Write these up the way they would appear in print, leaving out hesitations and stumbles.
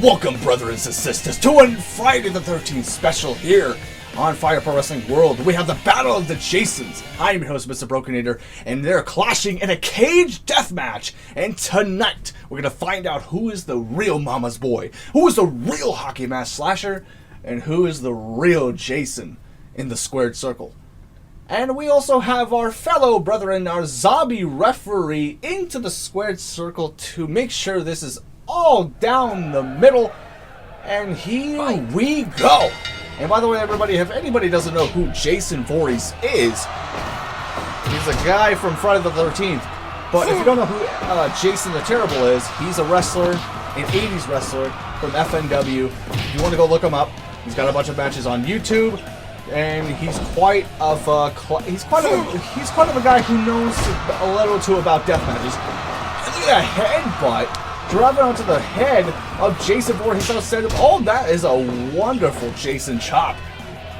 Welcome, brothers and sisters, to a Friday the 13th special here on Fire Pro Wrestling World. We have the Battle of the Jasons. I'm your host, Mr. Brokenator, and they're clashing in a cage death match. And tonight, we're going to find out who is the real Mama's Boy, who is the real Hockey Mask Slasher, and who is the real Jason in the squared circle. And we also have our fellow brethren, our zombie referee, into the squared circle to make sure this is all down the middle. And here we go. And by the way, everybody, if anybody doesn't know who Jason Voorhees is, he's a guy from Friday the 13th. But if you don't know who Jason the Terrible is, he's a wrestler, an 80s wrestler from FNW. If you want to go look him up, he's got a bunch of matches on YouTube. And he's quite of a guy who knows a little or two about death matches. Look at that headbutt driving onto the head of Jason Voorhees. Oh, that is a wonderful Jason chop,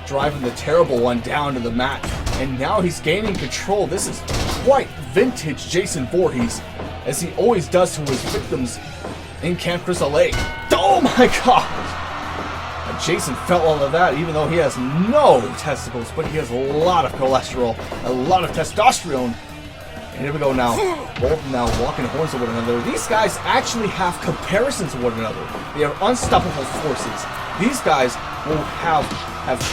driving the terrible one down to the mat. And now he's gaining control. This is quite vintage Jason Voorhees, as he always does to his victims in Camp Crystal Lake. Oh my God! Jason felt all of that, even though he has no testicles, but he has a lot of cholesterol, a lot of testosterone. And here we go now. Both now walking horns to one another. These guys actually have comparisons to one another. They are unstoppable forces. These guys will have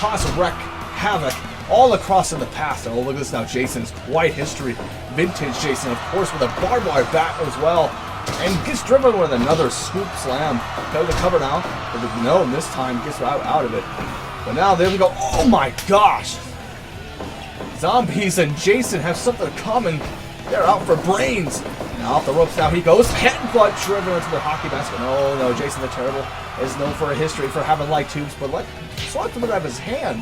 caused havoc all across in the past. Oh, look at this now. Jason's quite history. Vintage Jason, of course, with a barbed wire bat as well. And gets driven with another scoop slam. Got the cover now. But no, this time gets out of it. But now there we go. Oh my gosh! Zombies and Jason have something in common. They're out for brains. Now off the ropes now he goes. Headbutt driven into the hockey basket. No, Jason the Terrible is known for a history for having light tubes, but swiped him out of his hand.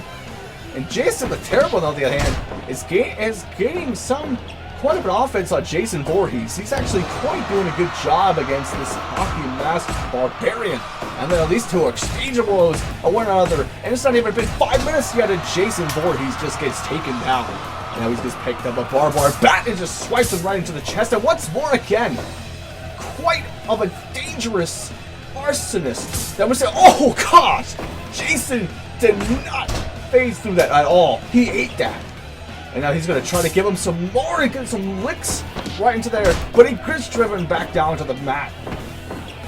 And Jason the Terrible, on the other hand, is gaining quite a bit of offense on Jason Voorhees. He's actually quite doing a good job against this Hockey Mask Barbarian. And then these two are exchanging blows at one another. And it's not even been 5 minutes yet, and Jason Voorhees just gets taken down. And now he's just picked up a barbed wire bat and just swipes him right into the chest. And once more again, quite of a dangerous arsonist. That would say, oh gosh, Jason did not phase through that at all. He ate that. And now he's going to try to give him some more, get some licks right into there. But he gets driven back down to the mat.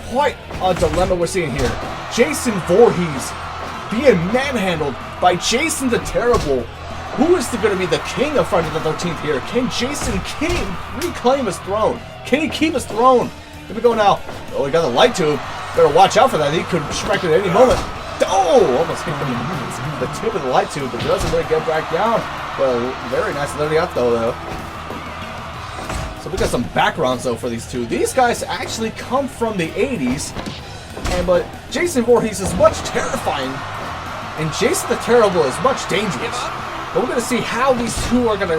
Quite a dilemma we're seeing here. Jason Voorhees being manhandled by Jason the Terrible. Who is going to be the king of Friday the 13th here? Can Jason reclaim his throne? Can he keep his throne? Here we go now. Oh, he got the light tube. Better watch out for that. He could strike it at any moment. Oh, almost hit the tip of the light tube, but doesn't really get back down. Well, very nice literally out though. So we got some backgrounds though for these two. These guys actually come from the 80s, but Jason Voorhees is much terrifying, and Jason the Terrible is much dangerous. But we're going to see how these two are going to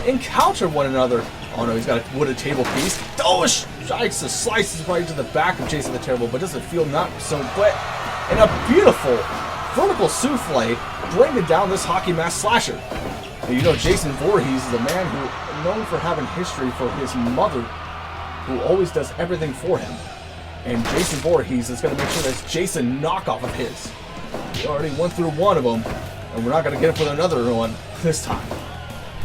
encounter one another. Oh no, he's got a wooden table piece. Oh, slices right into the back of Jason the Terrible, but doesn't feel not so wet. And a beautiful vertical souffle bringing down this Hockey Mask Slasher. And you know, Jason Voorhees is a man who is known for having history for his mother, who always does everything for him. And Jason Voorhees is going to make sure that's Jason knockoff of his. We already went through one of them, and we're not going to get it for another one this time.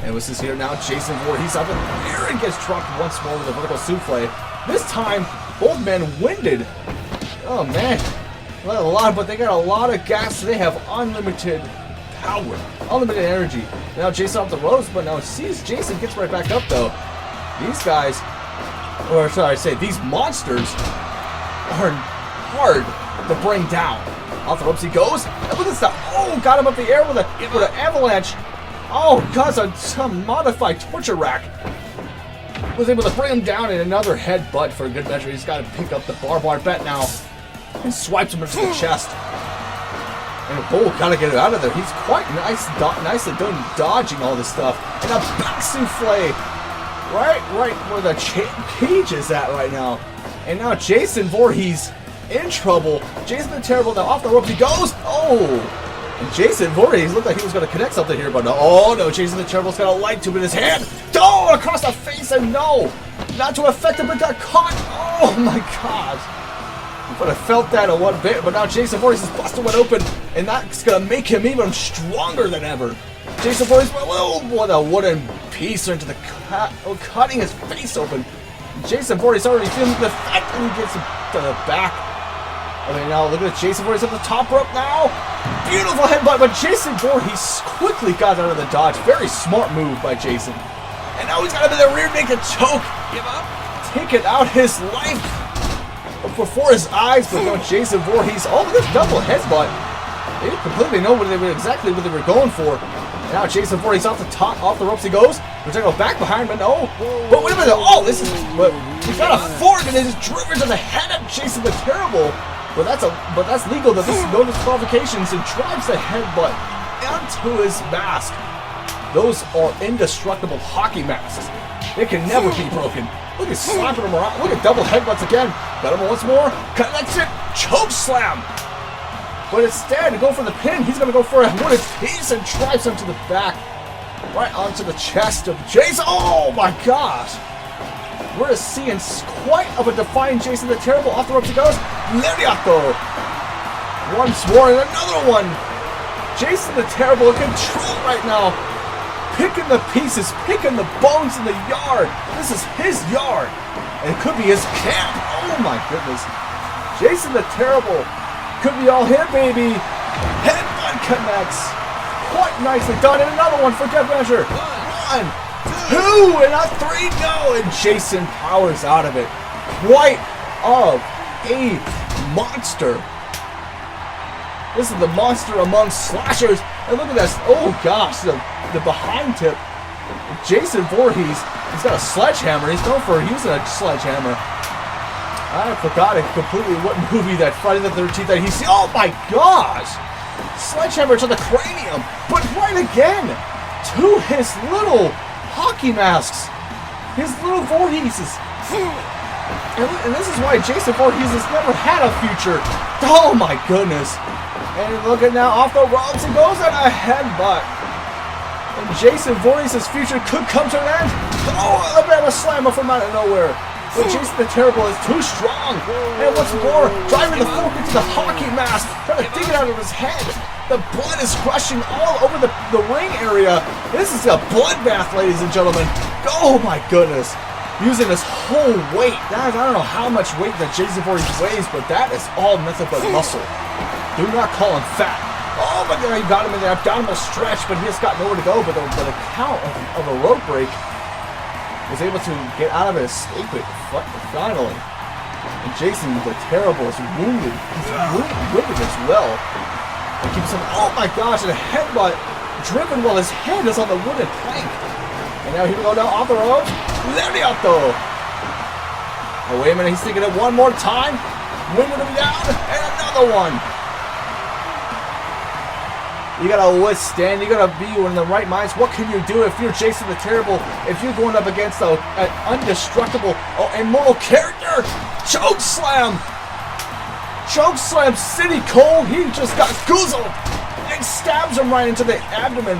And this is here now, Jason Voorhees up in the air and gets dropped once more with a vertical souffle. This time, both men winded. Oh man. But they got a lot of gas. They have unlimited power, unlimited energy. Now Jason off the ropes, but now sees Jason gets right back up though. These guys, these monsters are hard to bring down. Off the ropes he goes. And look at this stuff. Oh, got him up the air with an avalanche. Oh, God, some modified torture rack. Was able to bring him down in another headbutt for a good measure. He's got to pick up the barbed wire bat now. And swipes him into the chest. And gotta get it out of there. He's quite nicely done dodging all this stuff. And a back souffle right where the cage is at right now. And now Jason Voorhees in trouble. Jason the Terrible now off the ropes he goes. Oh! And Jason Voorhees looked like he was going to connect something here, but no. Oh no, Jason the Terrible's got a light tube in his hand. Oh, across the face, and no! Not to affect him, but got caught. Oh my god. But I felt that a one bit, but now Jason Voorhees is busted wide open, and that's gonna make him even stronger than ever. Jason Voorhees, what a wooden piece into the cutting his face open. Jason Voorhees already feeling the effect, and he gets him to the back. I mean, now look at Jason Voorhees at the top rope now. Beautiful headbutt, but Jason Voorhees quickly got out of the dodge. Very smart move by Jason. And now he's got him in the rear naked choke. Give up. Taking out his life before his eyes, but no, Jason Voorhees. Oh, look at this double headbutt. They didn't completely know exactly what they were going for. And now Jason Voorhees off the ropes he goes. We're going to go back behind, but no. But wait a minute. Oh, this is. But he got a fork and it is driven to the head of Jason the Terrible. But that's legal. That this is no disqualifications and drives the headbutt onto his mask. Those are indestructible hockey masks. They can never be broken. Look at slapping him around. Look at double headbutts again. Got him once more. Connects it. Choke slam. But instead, to go for the pin, he's going to go for a wooden piece and drives him to the back. Right onto the chest of Jason. Oh my gosh. We're seeing quite of a defiant Jason the Terrible. Off the ropes he goes. Lariato. Once more and another one. Jason the Terrible in control right now. Picking the pieces, picking the bones in the yard. This is his yard. And it could be his camp. Oh my goodness. Jason the Terrible. Could be all him, baby. Headbutt connects. Quite nicely done. And another one for good measure. 1, 2, and a 3. No. And Jason powers out of it. Quite of a monster. This is the monster among slashers. And look at this. Oh gosh, the behind tip. Jason Voorhees, he's got a sledgehammer. He's known for using a sledgehammer. I forgot completely what movie that Friday the 13th that he's. Oh my gosh! Sledgehammer to the cranium, but right again to his little hockey masks, his little Voorheeses. And this is why Jason Voorhees has never had a future. Oh my goodness! And look at now off the ropes, he goes on a headbutt. And Jason Voorhees' future could come to an end. Oh, a bit of a slammer from out of nowhere. But Jason the Terrible is too strong. And once more, driving the fork into the hockey mask, trying to dig it out of his head. The blood is rushing all over the ring area. This is a bloodbath, ladies and gentlemen. Oh my goodness. Using his whole weight. I don't know how much weight that Jason Voorhees weighs, but that is all nothing but muscle. Do not call him fat. Oh, but there he got him in the abdominal stretch, but he just got nowhere to go. But the count of a rope break was able to get out of it, escape it finally. And Jason the Terrible is wounded. He's wounded as well. And keeps him. Oh my gosh! And a headbutt driven while his head is on the wooden plank. And now here we go now off the ropes. Lariato. Oh wait a minute! He's thinking it one more time. Winding him down, and another one. You gotta withstand, you gotta be in the right minds. What can you do if you're Jason the Terrible? If you're going up against an indestructible, immortal character? Choke slam! Choke slam City Cole, he just got goozled and stabs him right into the abdomen.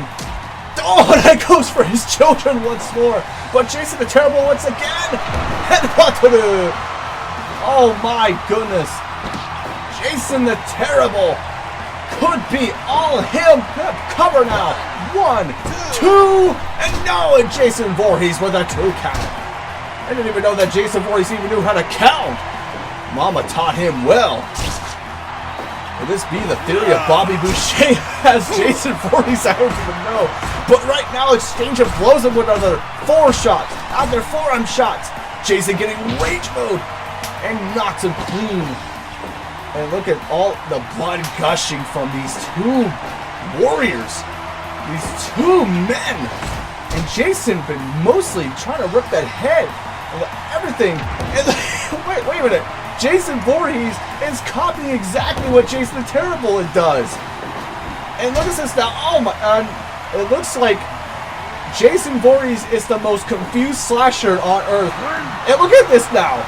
Oh, and that goes for his children once more. But Jason the Terrible once again. Headbutt to the. Oh my goodness. Jason the Terrible. Could be all him. Cover now. 1, 2, and no, and Jason Voorhees with a 2 count. I didn't even know that Jason Voorhees even knew how to count. Mama taught him well. Will this be the theory of Bobby Boucher as Jason Voorhees? I don't even know. But right now, exchange of blows him with another 4 shots. Out there, forearm shots. Jason getting rage mode and knocks him clean. And look at all the blood gushing from these 2 warriors. These 2 men. And Jason been mostly trying to rip that head and everything. And wait a minute. Jason Voorhees is copying exactly what Jason the Terrible does. And look at this now. Oh my, it looks like Jason Voorhees is the most confused slasher on earth. And look at this now.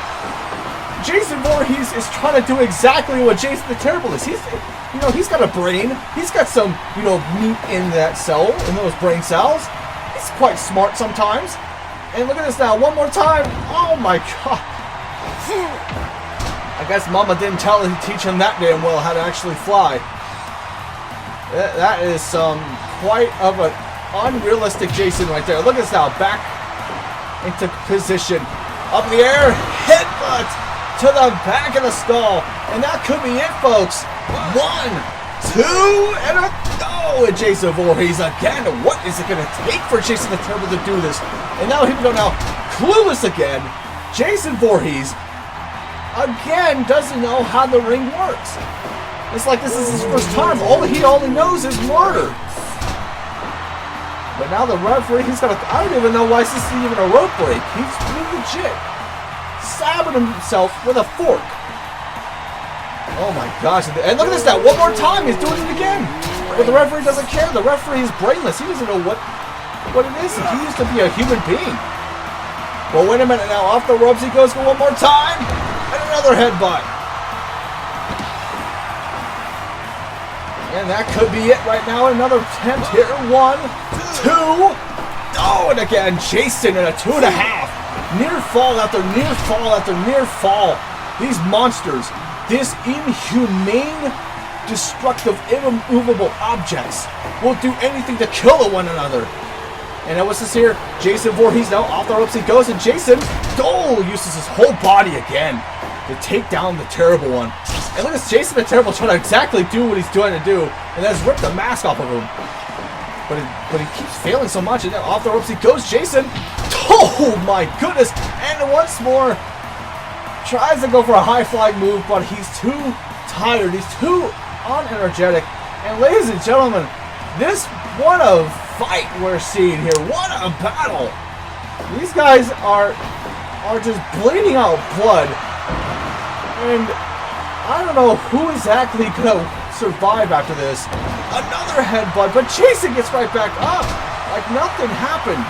Jason Voorhees is trying to do exactly what Jason the Terrible is. He's got a brain. He's got some, meat in that cell, in those brain cells. He's quite smart sometimes. And look at this now, one more time. Oh my God. I guess Mama didn't teach him that damn well how to actually fly. That is some quite of an unrealistic Jason right there. Look at this now. Back into position. Up in the air. Headbutt to the back of the skull. And that could be it, folks. 1, 2, and a go. And Jason Voorhees again. What is it going to take for Jason the Terrible to do this? And now here we go now. Clueless again. Jason Voorhees again doesn't know how the ring works. It's like this is his first time. He only knows is murder. But now the referee, he's got a... I don't even know why this is even a rope break. He's legit stabbing himself with a fork. Oh my gosh. And look at this now. One more time. He's doing it again. But the referee doesn't care. The referee is brainless. He doesn't know what it is. He used to be a human being. Well, wait a minute now. Off the ropes he goes for one more time. And another headbutt. And that could be it right now. Another attempt here. 1, 2. Oh, and again, Jason in a 2.5. Near fall after near fall after near fall. These monsters, this inhumane, destructive, immovable objects will do anything to kill one another. And what's this here? Jason Voorhees now off the ropes he goes, and Jason uses his whole body again to take down the Terrible One. And look at Jason the Terrible trying to exactly do what he's trying to do, and that's rip the mask off of him. But he keeps failing so much, and then off the ropes he goes, Jason. Oh my goodness! And once more, tries to go for a high-flying move, but he's too tired. He's too unenergetic. And ladies and gentlemen, what a fight we're seeing here. What a battle! These guys are just bleeding out blood. And I don't know who exactly gonna survive after this. Another headbutt, but Jason gets right back up like nothing happened.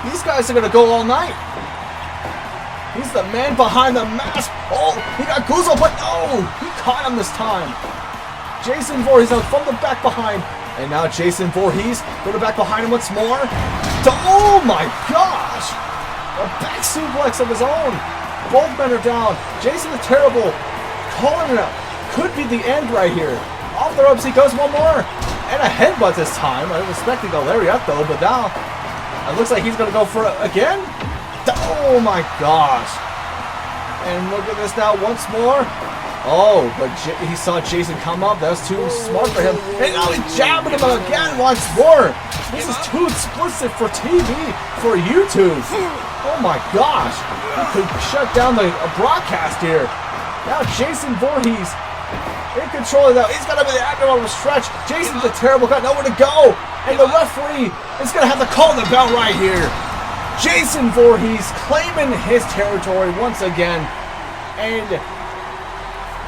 These guys are gonna go all night. He's the man behind the mask. Oh, he got Goozle, but no, he caught him this time. Jason Voorhees now from the back behind, and now Jason Voorhees going back behind him once more. Oh my gosh! A back suplex of his own. Both men are down. Jason the Terrible calling it up. Could be the end right here. Off the ropes he goes, one more. And a headbutt this time. I was expecting a lariat though, but now it looks like he's going to go for it again. Oh my gosh. And look at this now once more. Oh, but he saw Jason come up. That was too smart for him. And now he's jabbing him again once more. This is too explicit for TV, for YouTube. Oh my gosh. He could shut down the broadcast here. Now Jason Voorhees in control of that. He's got to be the abdominal stretch. Jason the Terrible got nowhere to go. And the referee is going to have to call the bell right here. Jason Voorhees claiming his territory once again. And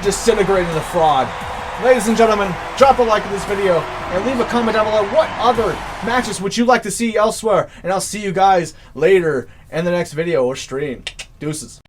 disintegrating the fraud. Ladies and gentlemen, drop a like on this video and leave a comment down below. What other matches would you like to see elsewhere? And I'll see you guys later in the next video or stream. Deuces.